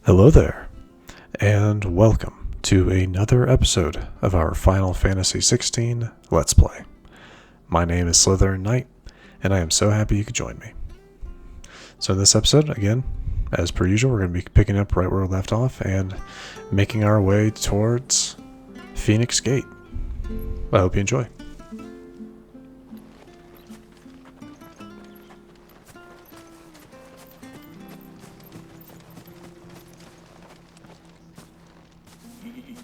Hello there, and welcome to another episode of our Final Fantasy XVI Let's Play. My name is SlytherinKnight, and I am so happy you could join me. So in this episode, again, as per usual, we're going to be picking up right where we left off and making our way towards Phoenix Gate. I hope you enjoy.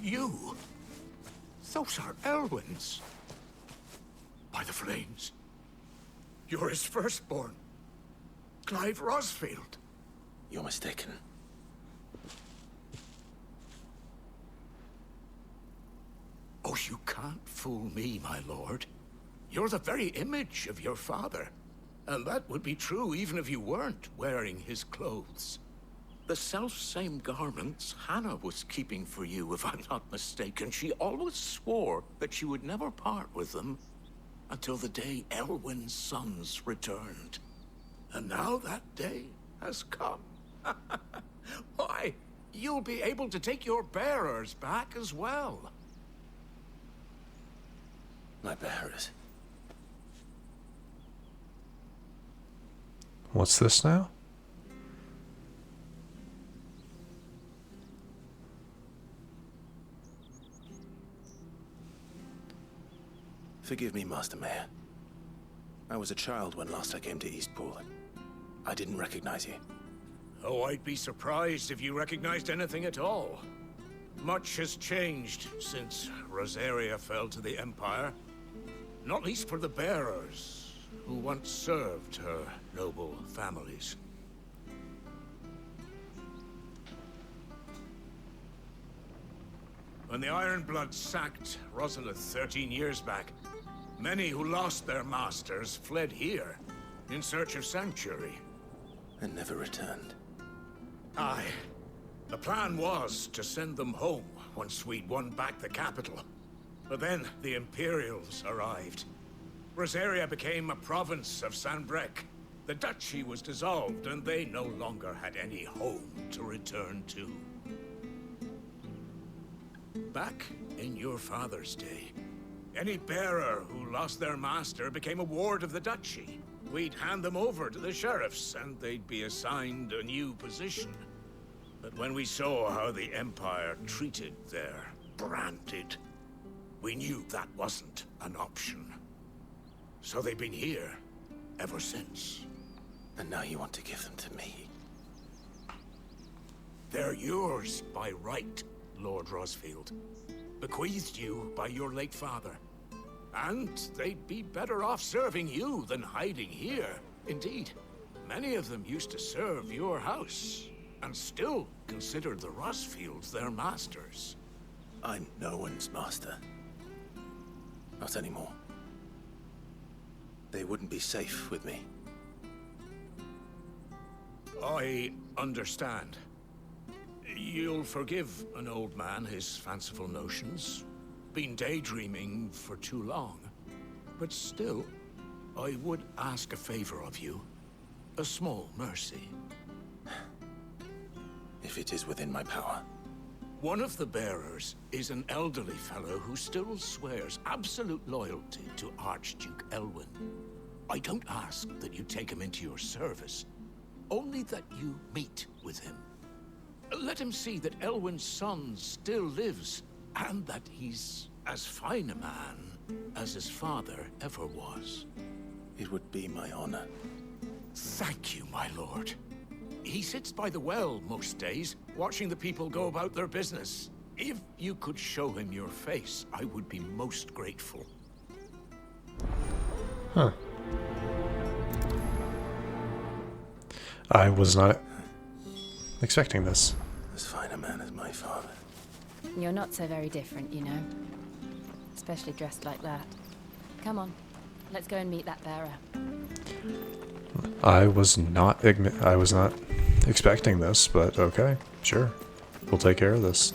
You? Those are Elwyn's. By the flames. You're his firstborn. Clive Rosfield. You're mistaken. Oh, you can't fool me, my lord. You're the very image of your father. And that would be true even if you weren't wearing his clothes. The self-same garments Hannah was keeping for you, if I'm not mistaken. She always swore that she would never part with them until the day Elwyn's sons returned. And now that day has come. Why, you'll be able to take your bearers back as well. My bearers. What's this now? Forgive me, Master Mayor. I was a child when last I came to Eastpool. I didn't recognize you. Oh, I'd be surprised if you recognized anything at all. Much has changed since Rosaria fell to the Empire. Not least for the bearers, who once served her noble families. When the Ironbloods sacked Rosalith 13 years back, many who lost their masters fled here, in search of sanctuary. And never returned. Aye. The plan was to send them home once we'd won back the capital. But then the Imperials arrived. Rosaria became a province of Sanbreque. The duchy was dissolved, and they no longer had any home to return to. Back in your father's day, any bearer who lost their master became a ward of the duchy. We'd hand them over to the sheriffs, and they'd be assigned a new position. But when we saw how the Empire treated their branded, we knew that wasn't an option. So they've been here ever since. And now you want to give them to me. They're yours by right, Lord Rosfield. Bequeathed you by your late father. And they'd be better off serving you than hiding here. Indeed, many of them used to serve your house, and still consider the Rosfields their masters. I'm no one's master. Not anymore. They wouldn't be safe with me. I understand. You'll forgive an old man his fanciful notions. Been daydreaming for too long. But still, I would ask a favor of you. A small mercy. If it is within my power. One of the bearers is an elderly fellow who still swears absolute loyalty to Archduke Elwyn. I don't ask that you take him into your service, only that you meet with him. Let him see that Elwyn's son still lives, and that he's as fine a man as his father ever was. It would be my honor. Thank you, my lord. He sits by the well most days, watching the people go about their business. If you could show him your face, I would be most grateful. Huh. I was not expecting this. As fine a man as my father. You're not so very different, you know. Especially dressed like that. Come on, let's go and meet that bearer. I was not expecting this, but okay, sure. We'll take care of this.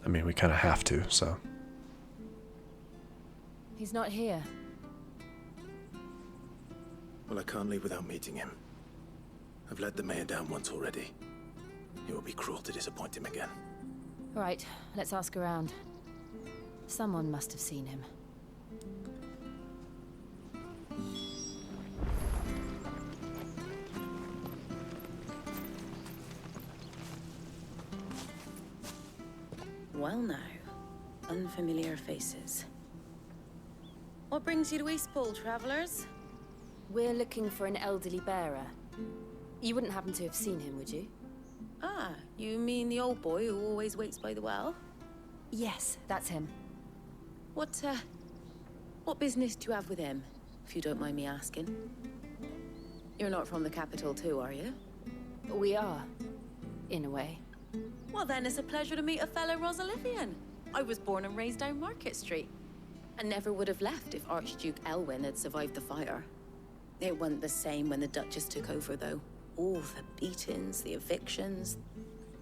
I mean, we kind of have to, so. He's not here. Well, I can't leave without meeting him. I've let the mayor down once already. It would be cruel to disappoint him again. Right, let's ask around. Someone must have seen him. Well now, unfamiliar faces. What brings you to Eastpool, travelers? We're looking for an elderly bearer. You wouldn't happen to have seen him, would you? Ah, you mean the old boy who always waits by the well? Yes, that's him. What business do you have with him, if you don't mind me asking? You're not from the capital too, are you? We are, in a way. Well then, it's a pleasure to meet a fellow Rosalifian. I was born and raised down Market Street. And never would have left if Archduke Elwyn had survived the fire. It wasn't the same when the Duchess took over, though. All the beatings, the evictions,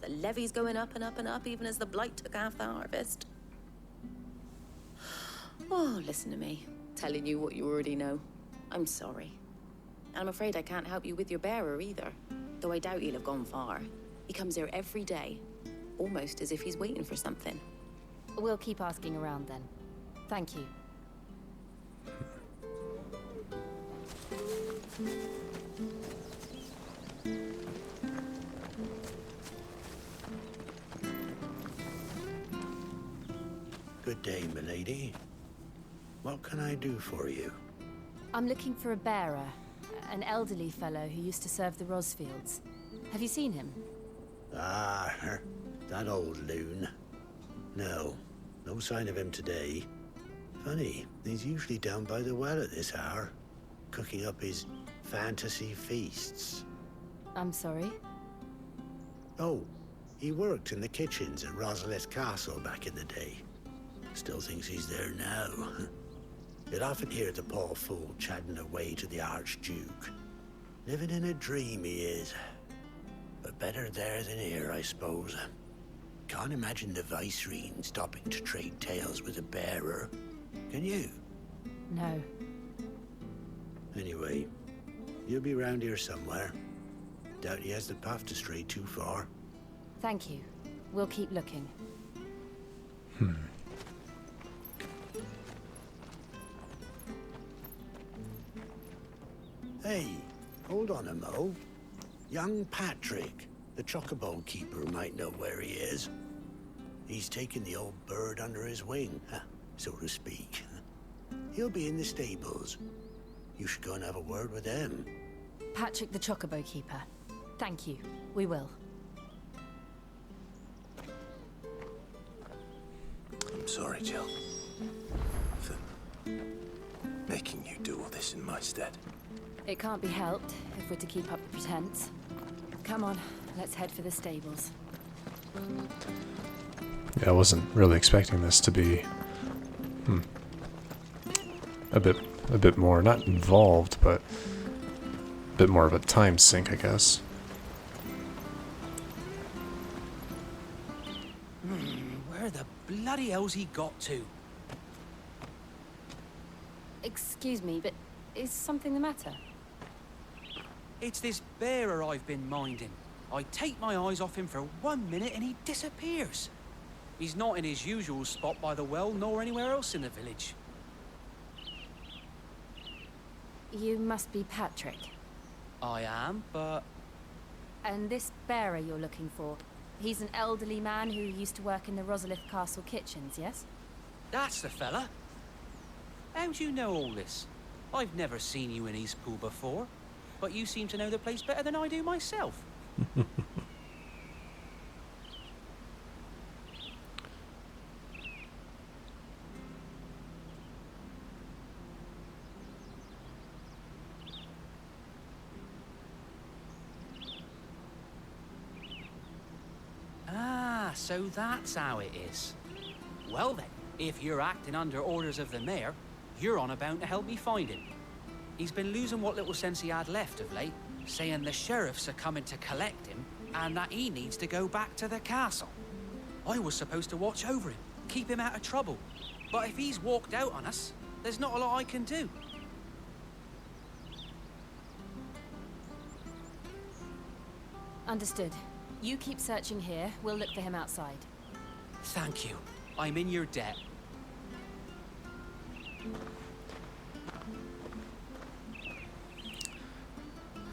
the levies going up and up and up, even as the blight took half the harvest. Oh, listen to me, telling you what you already know. I'm sorry. I'm afraid I can't help you with your bearer either, though I doubt he'll have gone far. He comes here every day, almost as if he's waiting for something. We'll keep asking around then. Thank you. Good day, milady. What can I do for you? I'm looking for a bearer, an elderly fellow who used to serve the Rosfields. Have you seen him? Ah, that old loon. No sign of him today. Funny, he's usually down by the well at this hour, cooking up his fantasy feasts. I'm sorry? Oh, he worked in the kitchens at Rosalith Castle back in the day. Still thinks he's there now. You'd often hear the poor fool chatting away to the Archduke. Living in a dream he is. But better there than here, I suppose. Can't imagine the Viceroy stopping to trade tales with a bearer. Can you? No. Anyway, you'll be round here somewhere. Doubt he has the path to stray too far. Thank you. We'll keep looking. Hey, hold on a mo. Young Patrick, the chocobo keeper, might know where he is. He's taken the old bird under his wing, so to speak. He'll be in the stables. You should go and have a word with him. Patrick the Chocobo Keeper. Thank you. We will. I'm sorry, Jill, for making you do all this in my stead. It can't be helped if we're to keep up the pretense. Come on, let's head for the stables. Yeah, I wasn't really expecting this to be a bit more, not involved, but a bit more of a time sink, I guess. Where the bloody hell's he got to? Excuse me, but is something the matter? It's this bearer I've been minding. I take my eyes off him for 1 minute and he disappears. He's not in his usual spot by the well, nor anywhere else in the village. You must be Patrick. I am, but... And this bearer you're looking for, he's an elderly man who used to work in the Rosalith Castle kitchens, yes? That's the fella. How'd you know all this? I've never seen you in Eastpool before, but you seem to know the place better than I do myself. Ah, so that's how it is. Well then, if you're acting under orders of the mayor, you're on about to help me find him. He's been losing what little sense he had left of late, saying the sheriffs are coming to collect him and that he needs to go back to the castle. I was supposed to watch over him, keep him out of trouble. But if he's walked out on us, there's not a lot I can do. Understood. You keep searching here. We'll look for him outside. Thank you. I'm in your debt.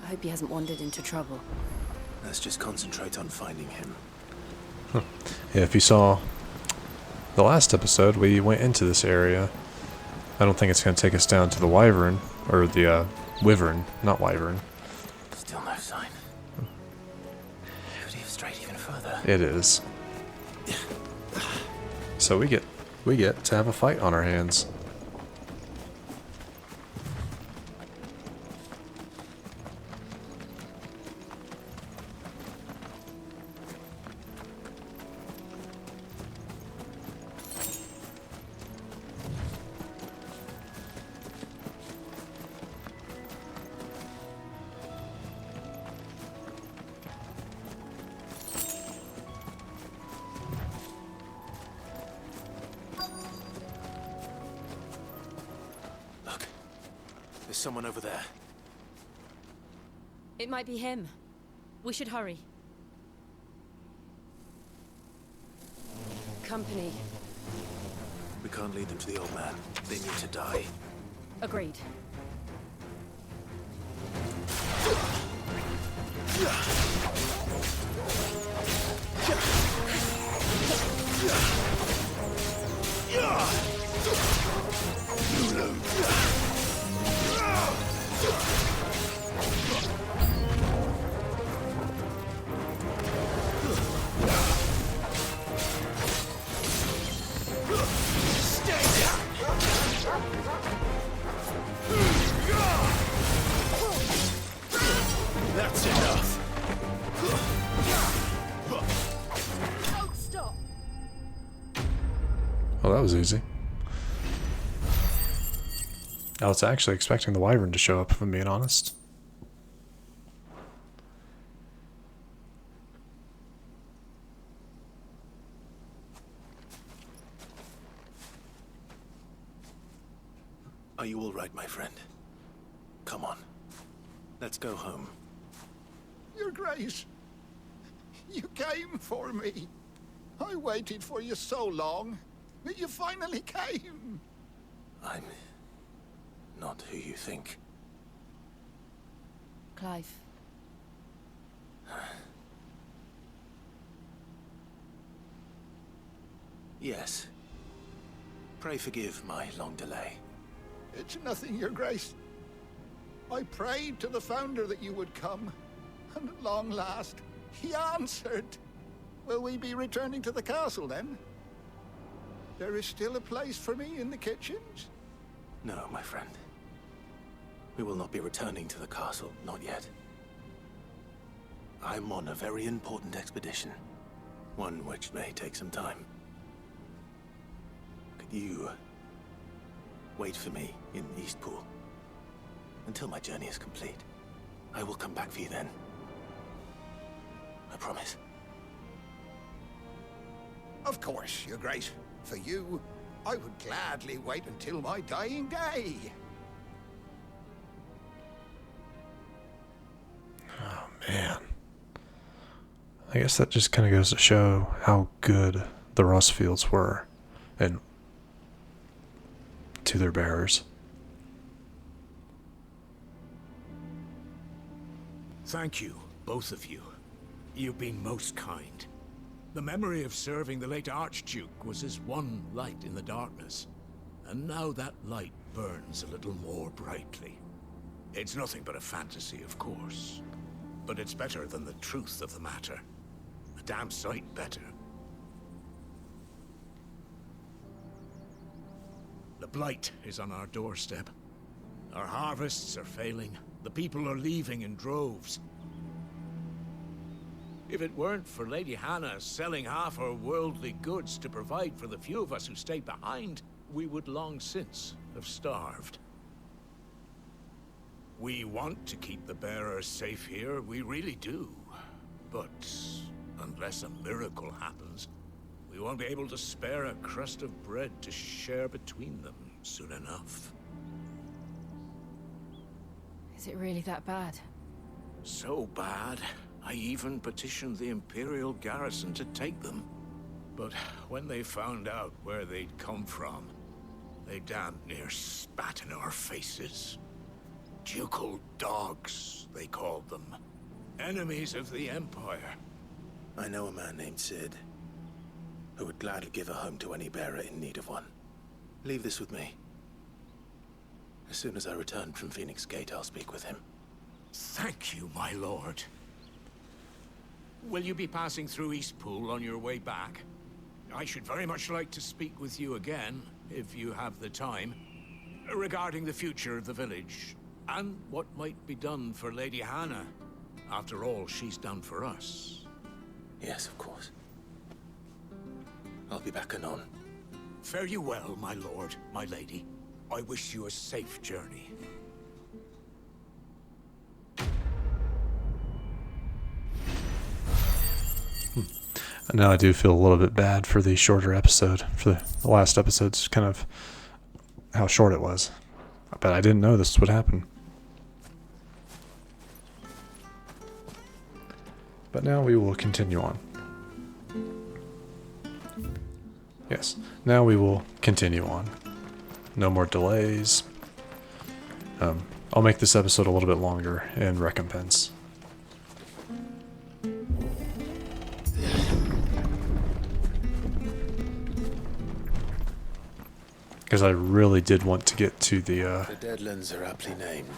I hope he hasn't wandered into trouble. Let's just concentrate on finding him. Yeah, if you saw the last episode, we went into this area. I don't think it's going to take us down to the wyvern, or the wyvern, not wyvern. Still no sign. Could he have strayed even further? It is. So we get to have a fight on our hands. There's someone over there. It might be him. We should hurry. Company. We can't lead them to the old man. They need to die. Agreed. That's enough. Don't stop. Well, that was easy. I was actually expecting the wyvern to show up, if I'm being honest. Are you all right, my friend? Come on. Let's go home. Your Grace, you came for me. I waited for you so long, but you finally came. I'm not who you think. Clive. Yes. Pray forgive my long delay. It's nothing, Your Grace. I prayed to the Founder that you would come, and at long last, he answered. Will we be returning to the castle, then? There is still a place for me in the kitchens? No, my friend. We will not be returning to the castle, not yet. I'm on a very important expedition. One which may take some time. Could you wait for me in Eastpool until my journey is complete? I will come back for you then. I promise. Of course, Your Grace. For you, I would gladly wait until my dying day. Oh, man. I guess that just kind of goes to show how good the Rustfields were and to their bearers. Thank you, both of you. You've been most kind. The memory of serving the late Archduke was as one light in the darkness, and now that light burns a little more brightly. It's nothing but a fantasy, of course, but it's better than the truth of the matter. A damn sight better. The blight is on our doorstep. Our harvests are failing. The people are leaving in droves. If it weren't for Lady Hannah selling half her worldly goods to provide for the few of us who stayed behind, we would long since have starved. We want to keep the bearers safe here, we really do. But unless a miracle happens, we won't be able to spare a crust of bread to share between them soon enough. Is it really that bad? So bad, I even petitioned the Imperial garrison to take them. But when they found out where they'd come from, they damn near spat in our faces. Ducal dogs, they called them. Enemies of the Empire. I know a man named Sid, who would gladly give a home to any bearer in need of one. Leave this with me. As soon as I return from Phoenix Gate, I'll speak with him. Thank you, my lord. Will you be passing through Eastpool on your way back? I should very much like to speak with you again, if you have the time, regarding the future of the village, and what might be done for Lady Hannah. After all, she's done for us. Yes, of course. I'll be back anon. Fare you well, my lord, my lady. I wish you a safe journey. Now I do feel a little bit bad for the shorter episode. For the last episode's kind of how short it was. But I didn't know this would happen. But now we will continue on. Yes, now we will continue on. No more delays. I'll make this episode a little bit longer in recompense. Because I really did want to get to the The Deadlands are aptly named.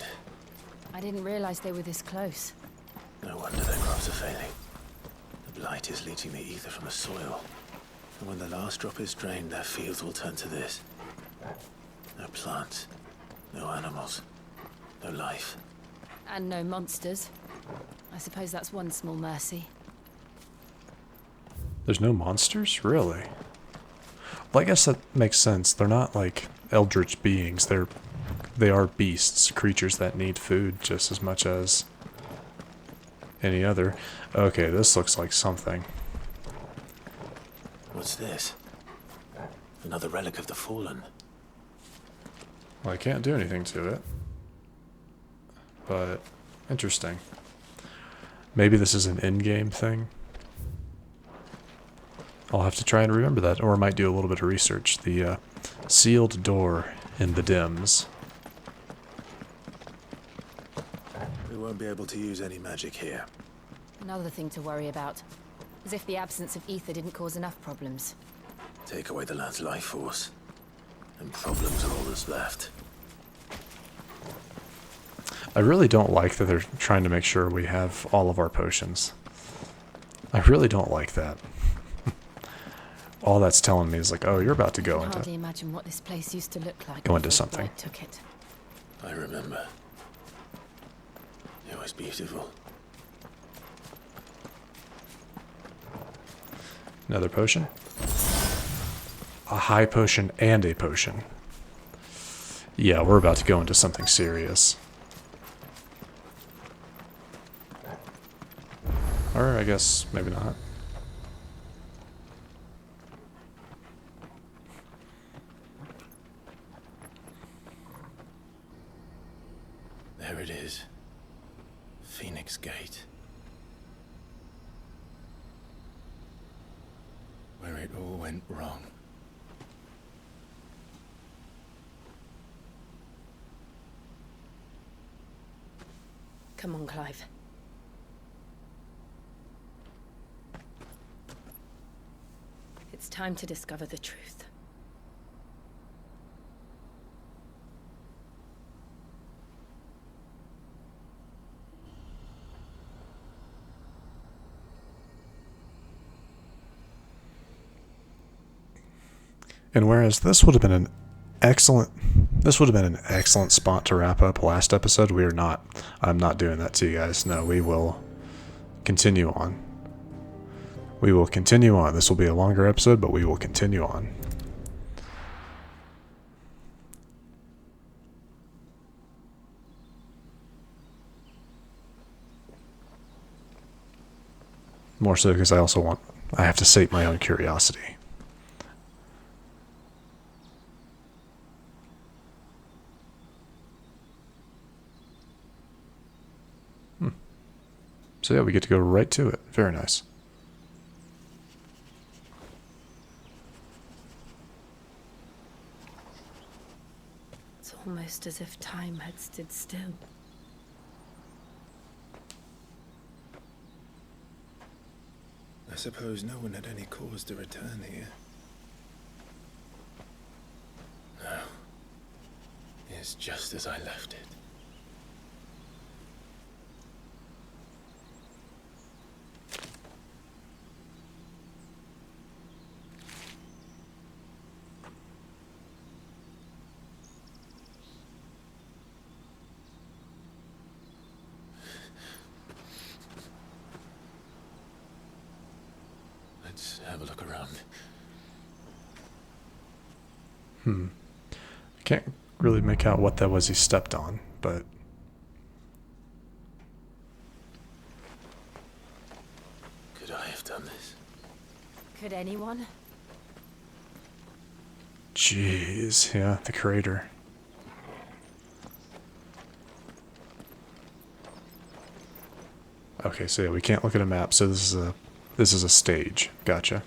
I didn't realize they were this close. No wonder their crops are failing. The blight is leaching the ether from the soil. And when the last drop is drained, their fields will turn to this. No plants, no animals, no life. And no monsters. I suppose that's one small mercy. There's no monsters? Really? Well, I guess that makes sense. They're not like eldritch beings. They are beasts, creatures that need food just as much as any other. Okay, this looks like something. What's this? Another relic of the fallen. Well, I can't do anything to it. But interesting. Maybe this is an in-game thing. I'll have to try and remember that, or I might do a little bit of research. The sealed door in the Dims. We won't be able to use any magic here. Another thing to worry about. As if the absence of ether didn't cause enough problems. Take away the lad's life force, and problems are all that's left. I really don't like that they're trying to make sure we have all of our potions. I really don't like that. All that's telling me is like, oh, you're about to go I can into hardly imagine what this place used to look like. Go into before something. Blight took it. I remember. It was beautiful. another potion. A high potion and a potion. Yeah, we're about to go into something serious. Or I guess maybe not. There it is. Phoenix Gate. Where it all went wrong. Come on, Clive. It's time to discover the truth. And whereas this would have been an excellent spot to wrap up last episode, I'm not doing that to you guys. No, we will continue on. We will continue on. This will be a longer episode, but we will continue on. More so because I have to sate my own curiosity. So yeah, we get to go right to it. Very nice. It's almost as if time had stood still. I suppose no one had any cause to return here. No. It's just as I left it. Let's have a look around. I can't really make out what that was he stepped on, but Could I have done this? Could anyone? jeez, yeah, the crater. Okay, so yeah, we can't look at a map, so this is a stage. Gotcha.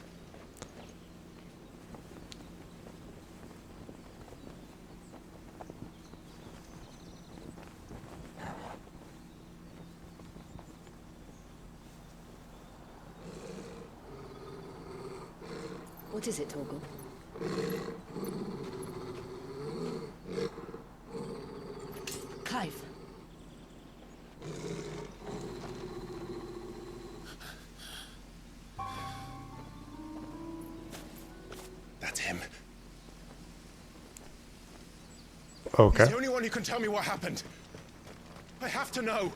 What is it, Torgal? Clive. That's him. Okay. He's the only one who can tell me what happened. I have to know.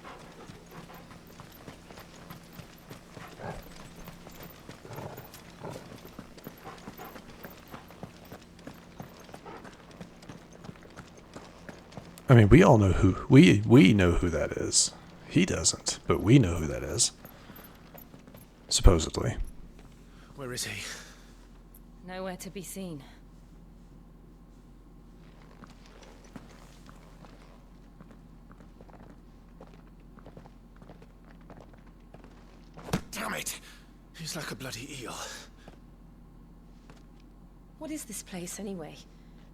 I mean, we all know who we know who that is. He doesn't, but we know who that is. Supposedly. Where is he? Nowhere to be seen. Damn it! He's like a bloody eel. What is this place, anyway?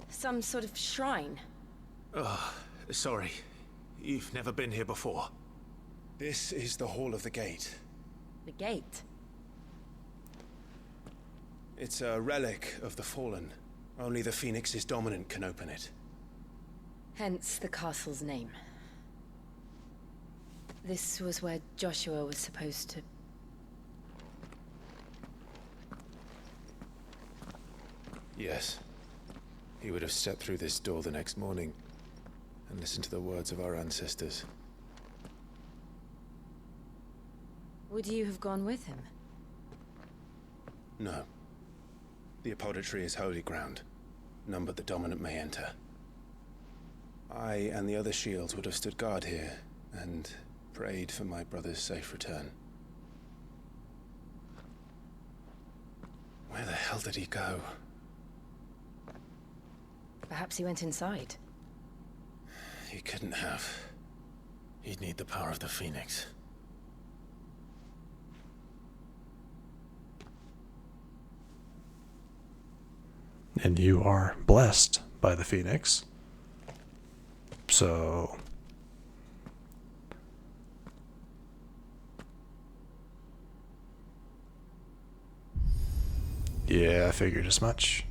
Some sort of shrine? Oh, sorry. You've never been here before. This is the Hall of the Gate. The gate? It's a relic of the Fallen. Only the Phoenix's dominant can open it. Hence the castle's name. This was where Joshua was supposed to... Yes. He would have stepped through this door the next morning and listened to the words of our ancestors. Would you have gone with him? No. The apodatory is holy ground. None but the dominant may enter. I and the other shields would have stood guard here and prayed for my brother's safe return. Where the hell did he go? Perhaps he went inside. He couldn't have. He'd need the power of the Phoenix. And you are blessed by the Phoenix. So... yeah, I figured as much.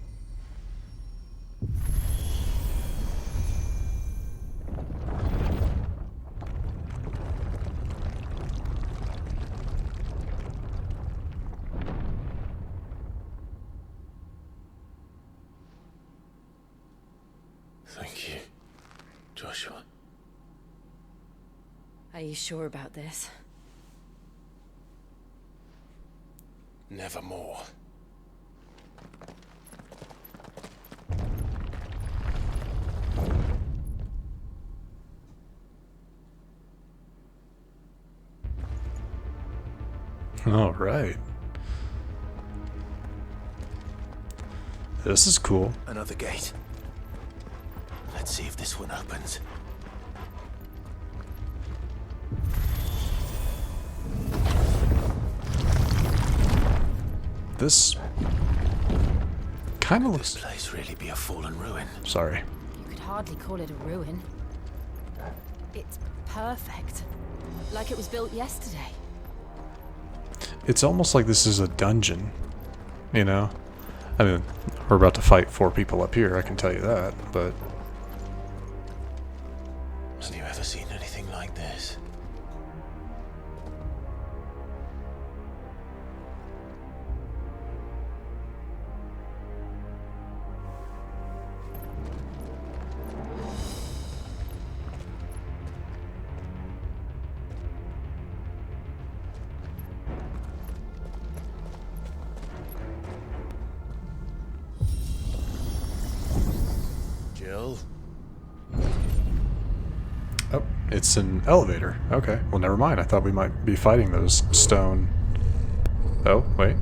Thank you, Joshua. Are you sure about this? Nevermore. All right. This is cool. Another gate. Let's see if this one opens. this kind of looks... This place really be a fallen ruin? Sorry. You could hardly call it a ruin. It's perfect. Like it was built yesterday. It's almost like this is a dungeon, you know? I mean, we're about to fight 4 people up here, I can tell you that, but... Have you ever seen anything like this? Jill? Oh, it's an elevator. Okay, well never mind. I thought we might be fighting those stone... Oh, wait.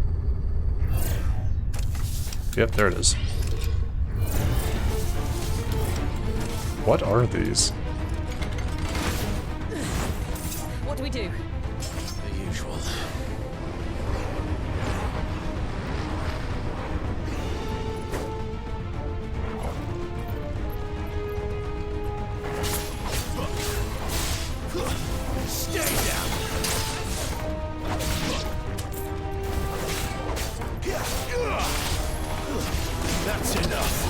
Yep, there it is. What are these? What do we do? The usual. That's enough.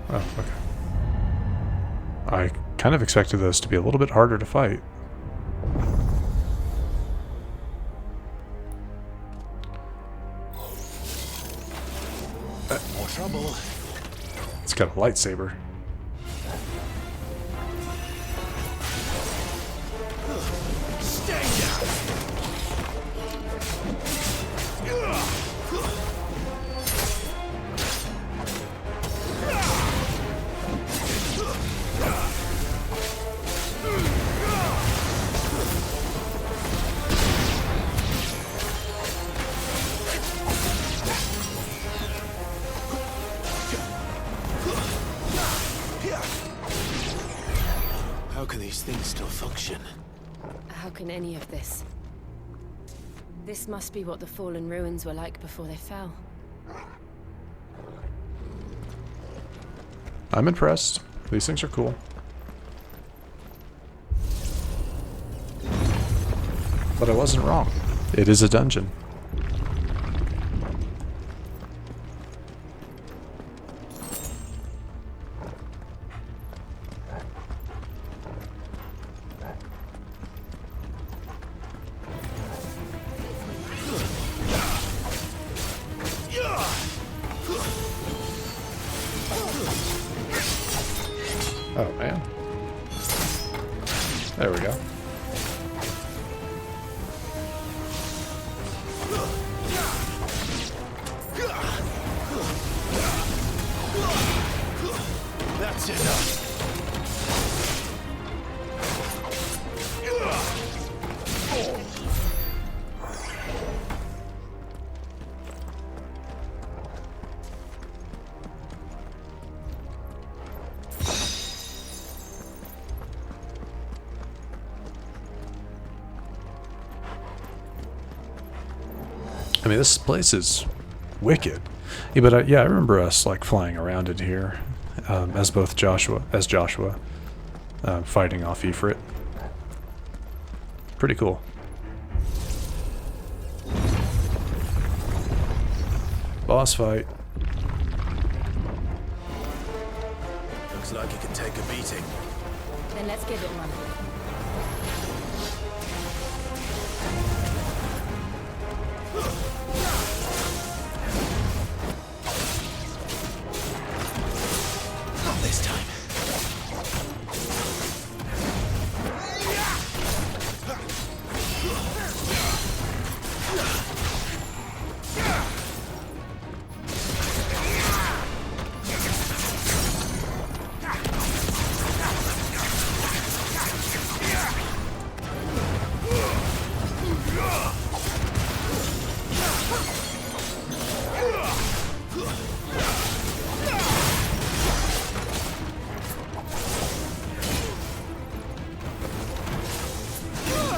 Oh, okay. I kind of expected those to be a little bit harder to fight. More trouble. It's got a lightsaber. Stay down. How can these things still function? How can any of this? This must be what the fallen ruins were like before they fell. I'm impressed. These things are cool. But I wasn't wrong. It is a dungeon. Oh, man. There we go. That's enough. I mean, this place is wicked. Yeah, but yeah, I remember us like flying around in here as Joshua, fighting off Ifrit. Pretty cool. Boss fight. Looks like it can take a beating. Then let's give it one. Not this time.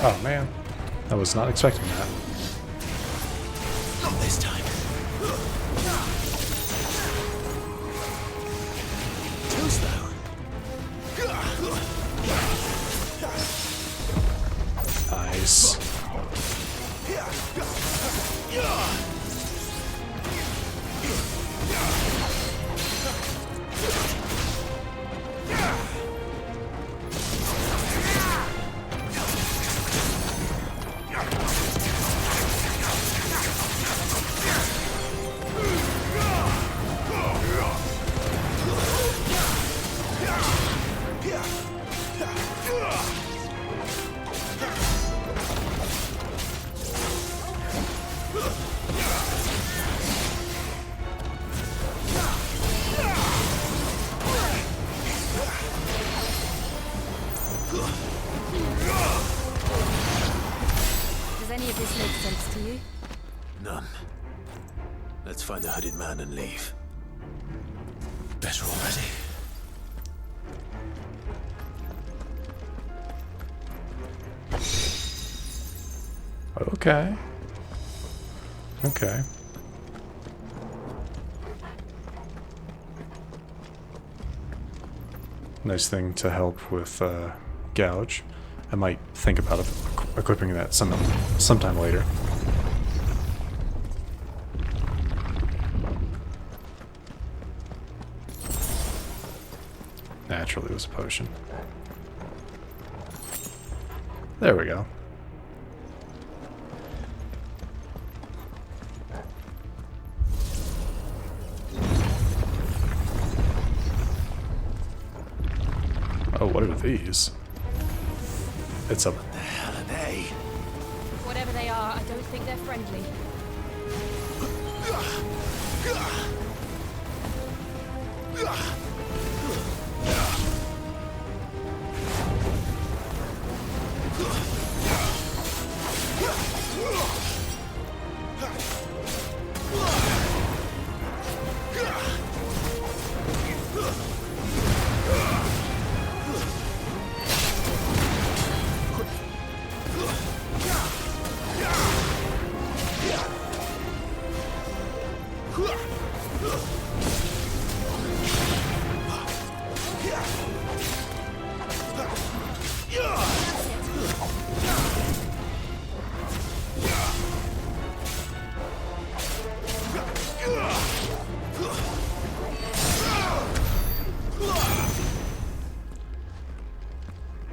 Oh man, I was not expecting that. Not this time. Too slow. Nice. Does any of this make sense to you? None. Let's find the hooded man and leave. Better already. Okay. Okay. Nice thing to help with gouge. I might think about equipping that sometime later. Naturally, it was a potion. There we go. Oh, what are these? It's a... What the hell are they? Whatever they are, I don't think they're friendly.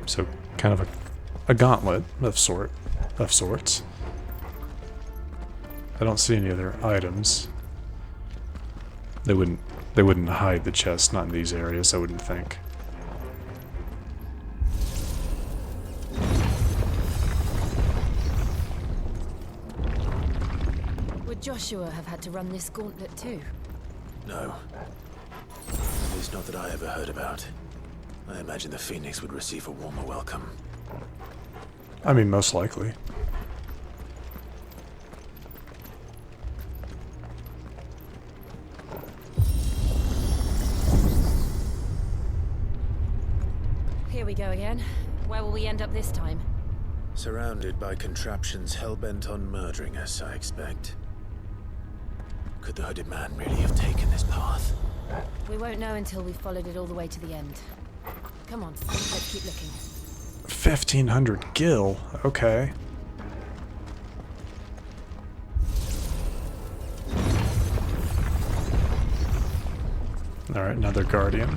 So, kind of a gauntlet of sorts. I don't see any other items. They wouldn't hide the chest, not in these areas, I wouldn't think. Would Joshua have had to run this gauntlet too? No. At least not that I ever heard about. I imagine the Phoenix would receive a warmer welcome. I mean, most likely. Here we go again. Where will we end up this time? Surrounded by contraptions hell-bent on murdering us, I expect. Could the hooded man really have taken this path? We won't know until we've followed it all the way to the end. Come on, let's keep looking. 1,500 gil. Okay. All right, another guardian.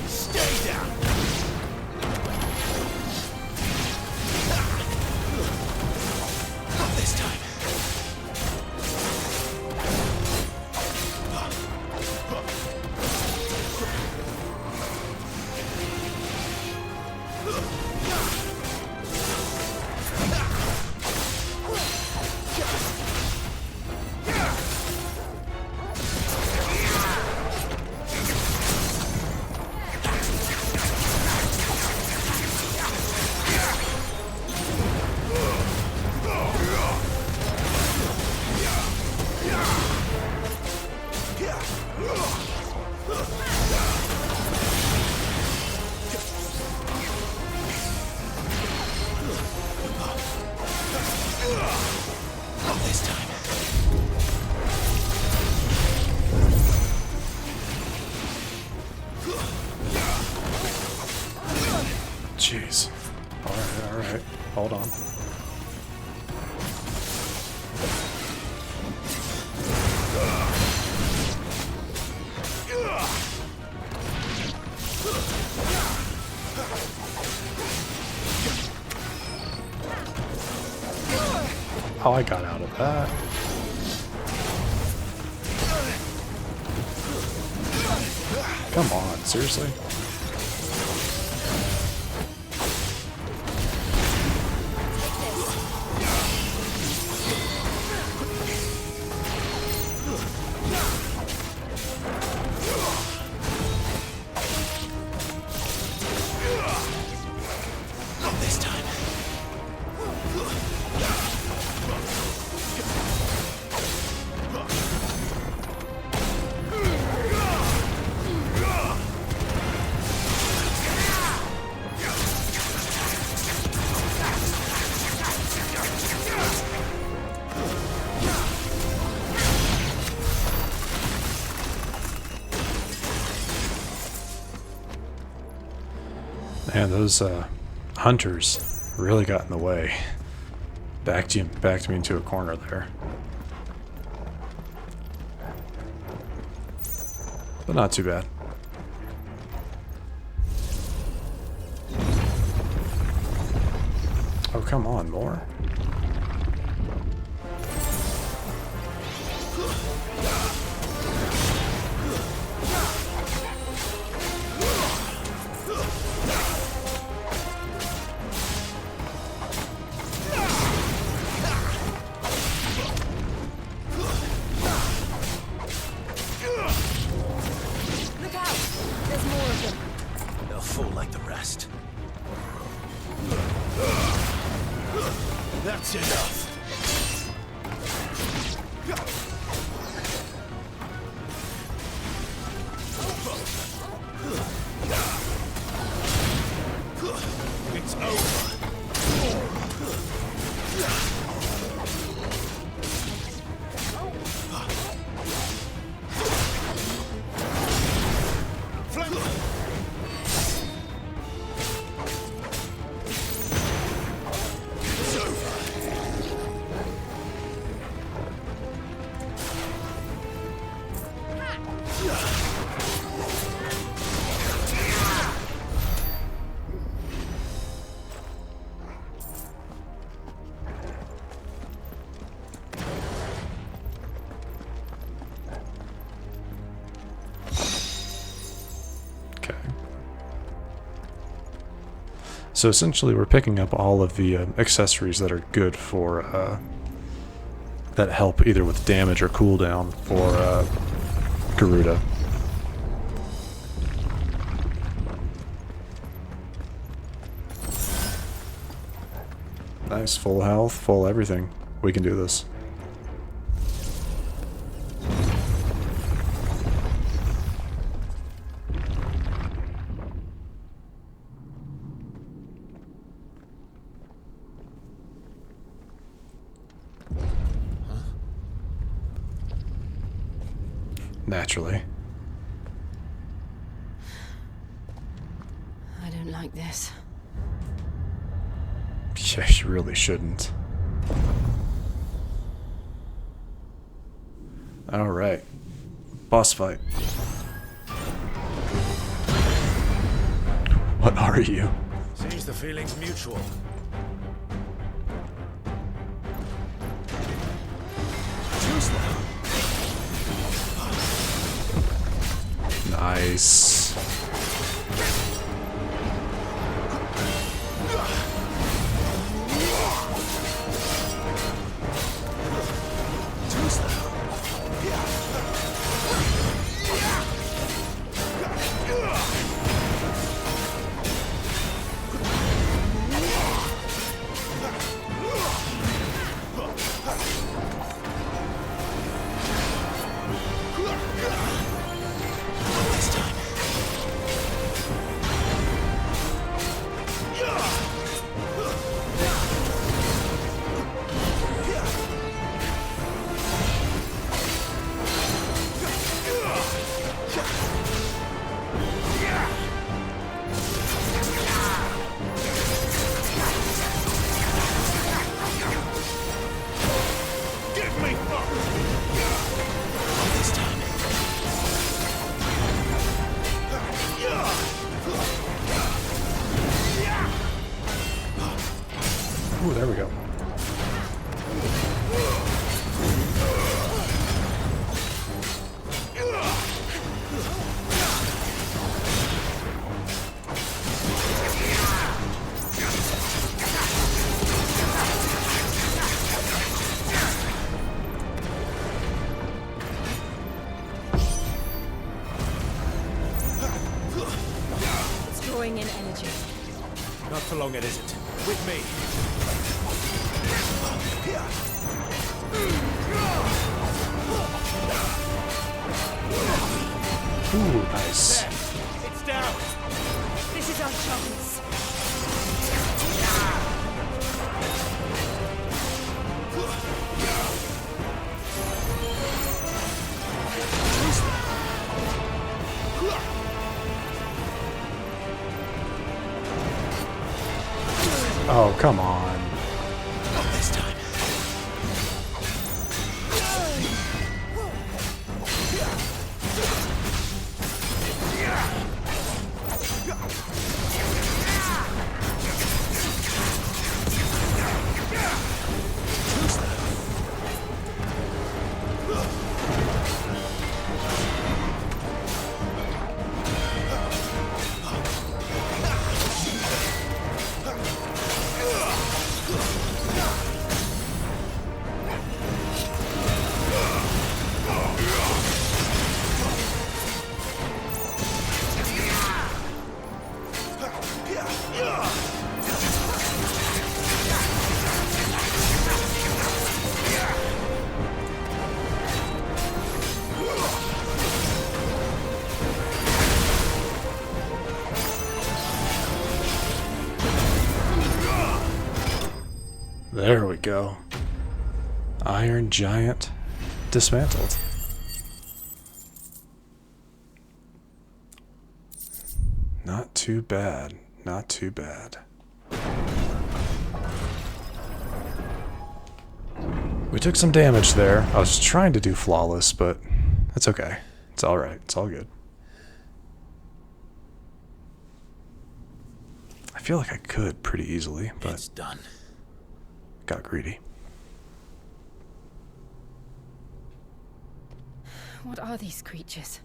Stay down! Not this time. Not this time. Jeez. Alright. Hold on. Oh, I got out of that. Come on, seriously? Not this time. Man, those hunters really got in the way. Backed me into a corner there. But not too bad. Oh, come on, more? Look out! There's more of them. They'll fall like the rest. That's enough. It's over. Okay. So essentially we're picking up all of the accessories that are good for, that help either with damage or cooldown for Garuda. Nice, full health, full everything. We can do this. Naturally. I don't like this. Yeah, you really shouldn't. Alright. Boss fight. What are you? Seems the feeling's mutual. Choose now. Nice. Choose now. There we go. It's drawing in energy. Not for long, it isn't. With me. Ooh, nice. It's down. This is our chance. Oh, come on. Not this time. There we go. Iron Giant dismantled. Not too bad. Not too bad. We took some damage there. I was trying to do flawless, but it's okay. It's alright. It's all good. I feel like I could pretty easily, but It's done. got greedy. What are these creatures?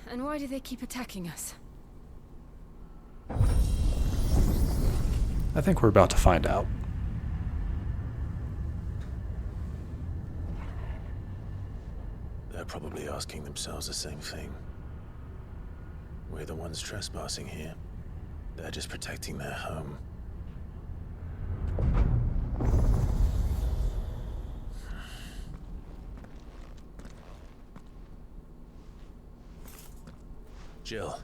And why do they keep attacking us? I think we're about to find out. They're probably asking themselves the same thing. We're the ones trespassing here. They're just protecting their home. Jill,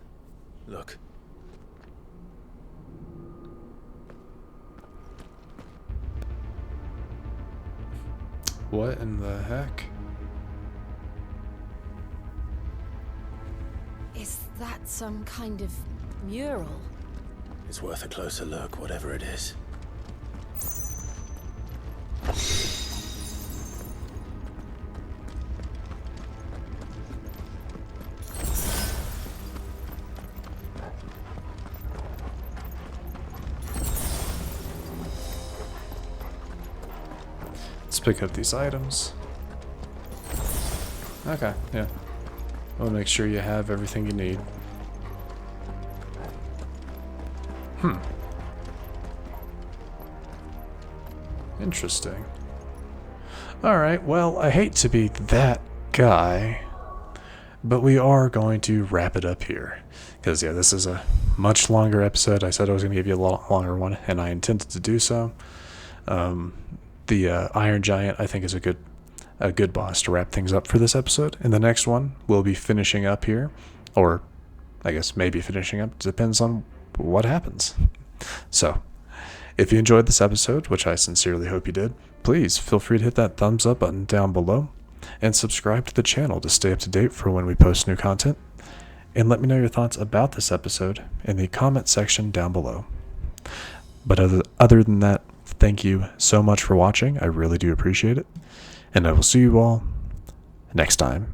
look. What in the heck? Is that some kind of mural? It's worth a closer look, whatever it is. Let's pick up these items. Okay, yeah. We'll make sure you have everything you need. Interesting. Alright, well, I hate to be that guy, but we are going to wrap it up here. Because, yeah, this is a much longer episode. I said I was going to give you a lot longer one, and I intended to do so. The Iron Giant, I think, is a good boss to wrap things up for this episode. In the next one, we'll be finishing up here, or I guess maybe finishing up. Depends on what happens. So, if you enjoyed this episode, which I sincerely hope you did, please feel free to hit that thumbs up button down below and subscribe to the channel to stay up to date for when we post new content. And let me know your thoughts about this episode in the comment section down below. But other than that, thank you so much for watching. I really do appreciate it. And I will see you all next time.